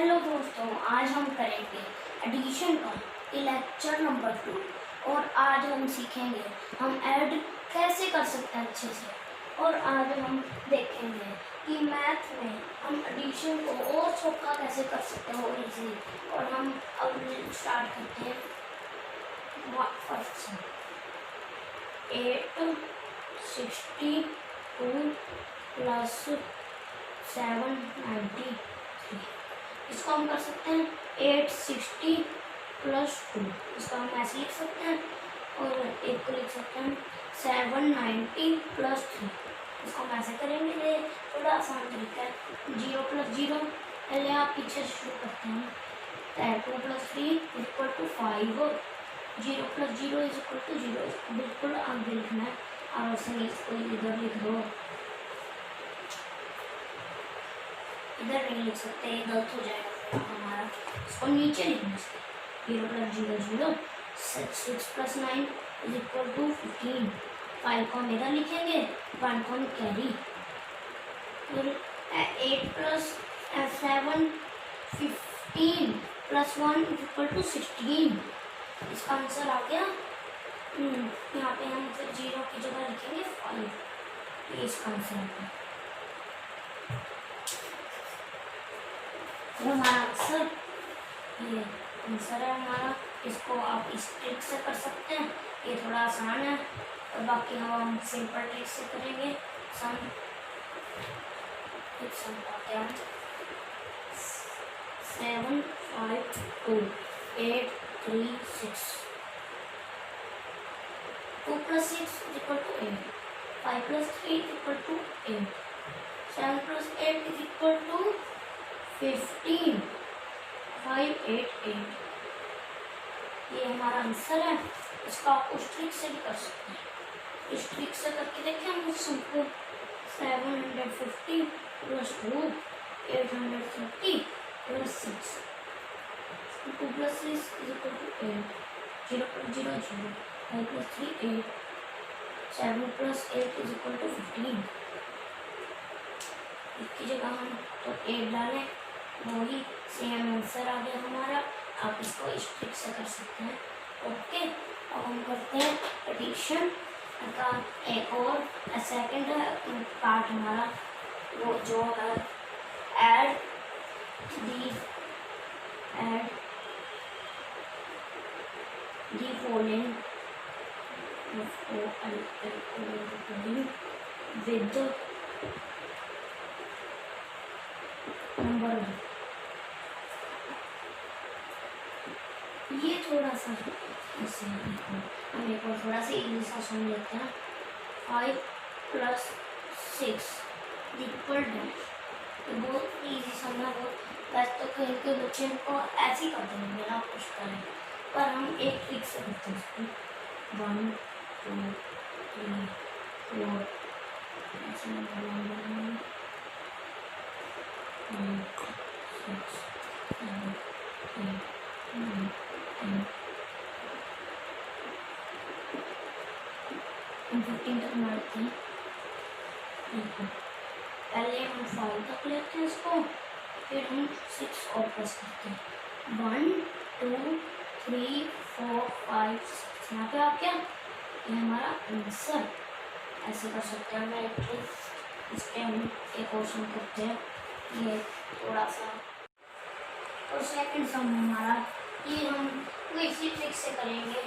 Hello दोस्तों, आज हम करेंगे एडिशन का लेक्चर नंबर 2। और आज हम सीखेंगे हम ऐड कैसे कर सकते हैं अच्छे से। और आज हम देखेंगे कि मैथ में हम एडिशन को और सौखा कैसे कर सकते हैं और इजीली। और हम अब स्टार्ट करते हैं फर्स्ट से 862 प्लस 793। इसको हम कर सकते हैं 860 प्लस 2। इसको हम ऐसे लिख सकते हैं। और एक को लिख सकते हैं 790 प्लस 3। इसको हम ऐसे करेंगे। ये थोड़ा आसान तरीका है। 0 प्लस 0, पहले आप पीछे से शुरू करते हैं। 2 plus 3 equal to 5। 0 plus 0 is equal to 0। इसको बिल्कुल आगे लिखना है। और ऐसे इसको इधर लिख दो, इधर नहीं लिख सकते, ये गलत हो जाएगा हमारा। इसको नीचे लिखना है। 0 plus 0 0, 6 plus 9 is equal to 15। 5 को हम इधर लिखेंगे, 1 को हम कैरी। फिर 8 plus 7 15 plus 1 is equal to 16। इसका आंसर आ गया। यहाँ पे हम फिर 0 की जगह लिखेंगे 5। ये इसका आंसर आ गया। तो हमारा आंसर ये आंसर है हमारा। इसको आप इस ट्रिक से कर सकते हैं, ये थोड़ा आसान है। और बाकी हम सिंपल ट्रिक से करेंगे। सम पाते हैं 7 5 2 8 3 6। 2 plus 6 is equal to 8। 5 plus 3 is equal to 8। 7 plus 8 is equal to 15। 5 8 8। ये हमारा आंसर है। इसका आप उस ट्रिक से भी कर सकते हैं। इस ट्रिक से करके देखें हम सबको। 750 plus 2 830 plus 6। 2 plus 6 is equal to 8। 0 plus 0 0। 5 plus 3 8। 7 plus 8 is equal to 15। इसकी जगह हम तो 8 डालें, वही सेम आंसर आ गया हमारा। आप इसको इस ट्रिक से कर सकते हैं। ओके, अब हम करते हैं एडिशन का एक और सेकंड पार्ट हमारा, वो जो है add the following with number 1। ये थोड़ा सा ऐसे हम एक और थोड़ा सा इजी सा सुन लेते हैं। 5 प्लस 6 इक्वल डैश। ये बहुत इजी सुनना। बहुत वैसे तो कहीं के बच्चे को ऐसे ही कर देंगे बिना कुछ करें, पर हम एक ट्रिक से करते हैं इसको। 1 2 3 4 ऐसे 6 7 8 9 10 हम 15 तक मारते हैं। देखो, पहले हम 5 तक लेते हैं इसको, फिर हम 6 और प्लस करते हैं। 1 2 3 4 5 6। यहाँ पे आ गया। ये हमारा आंसर। ऐसे कर सकते हैं। मैं इसके हम एक क्वेश्चन करते हैं। ये थोड़ा सा और सेकंड सम हमारा, ये हम इसी ट्रिक से करेंगे,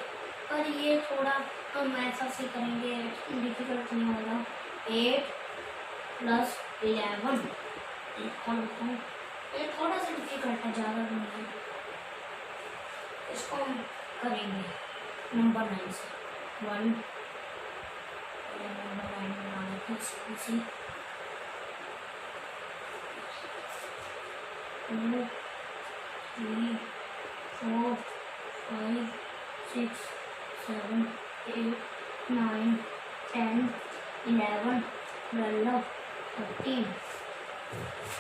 पर ये थोड़ा हम ऐसा से करेंगे, डिफिकल्ट नहीं होगा। 8 प्लस 11 ये थोड़ा सा डिफिकल्ट है, ज़्यादा नहीं है। इसको हम करेंगे नंबर 9 से। 1 नंबर 9 बनाने की इसी 2 3 4 5 6 7 8 9 10 11 12 13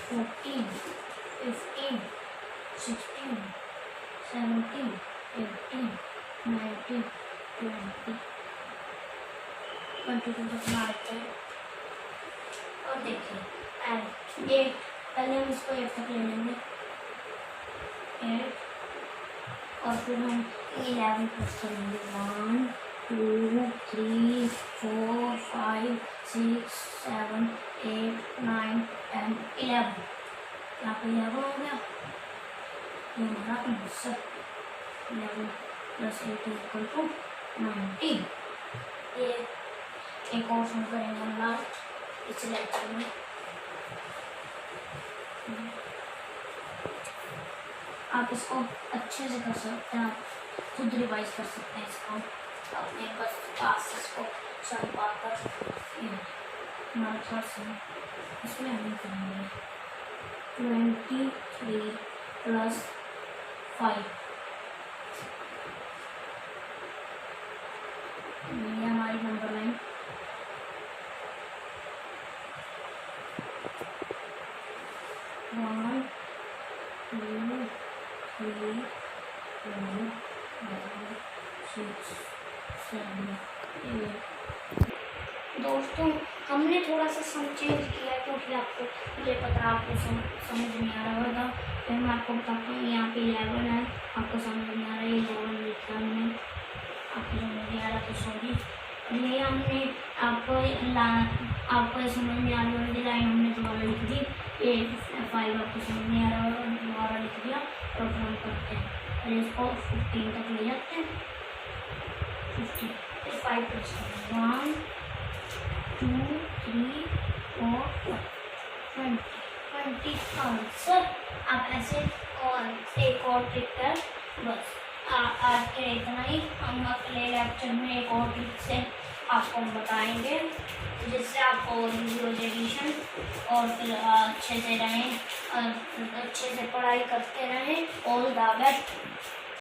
14 15 16 17 18 19 20 22 तक मारते हैं। और देखिए 8 पहले हम इसको 8 तक ले लेंगे। 8 और फिर हम 11 प्लस करेंगे 1 2 3 4 5 6 7 8 9 10 11 यहाँ पे 11 हो गया। ये हमारा आंसर 11 प्लस 8 इक्वल टू 19। ये एक और सम करेंगे हम लास्ट इस लेक्चर में। आप इसको अच्छे से कर सकते हैं, आप खुद रिवाइज कर सकते हैं इसको अपने बस क्लासेस को सब पाकर। हमारा थर्ड सम इसमें हम करेंगे 23 प्लस 5। ये हमारी नंबर लाइन 1 2 3 4 5 6 7 8। दोस्तों हमने थोड़ा सा सम चेंज किया क्योंकि आपको मुझे पता आपको समझ नहीं आ रहा होगा। फिर मैं आपको बताता हूँ यहाँ पे 11 है, आपको समझ नहीं आ रहा है, ये 11 लिखा हमने, आपको समझ नहीं आ रहा तो सॉरी। ये हमने आपको ये समझ नहीं आ रही वाली लाइन हमने दोबारा लिख दी। ये 5 आपको समझ नहीं आ रहा होगा, दोबारा लिख दिया और फिर हम करते हैं और इसको 15 तक ले जाते हैं। 15 फिर 5 प्लस 1 2 3 4 5 20 आंसर। आप ऐसे और एक और ट्रिक कर बस आज के इतना ही। हम अगले लेक्चर में एक और ट्रिक से आपको बताएंगे जिससे आपको रिवीजन और फिर अच्छे से रहें, अच्छे से पढ़ाई करते रहें। All the best.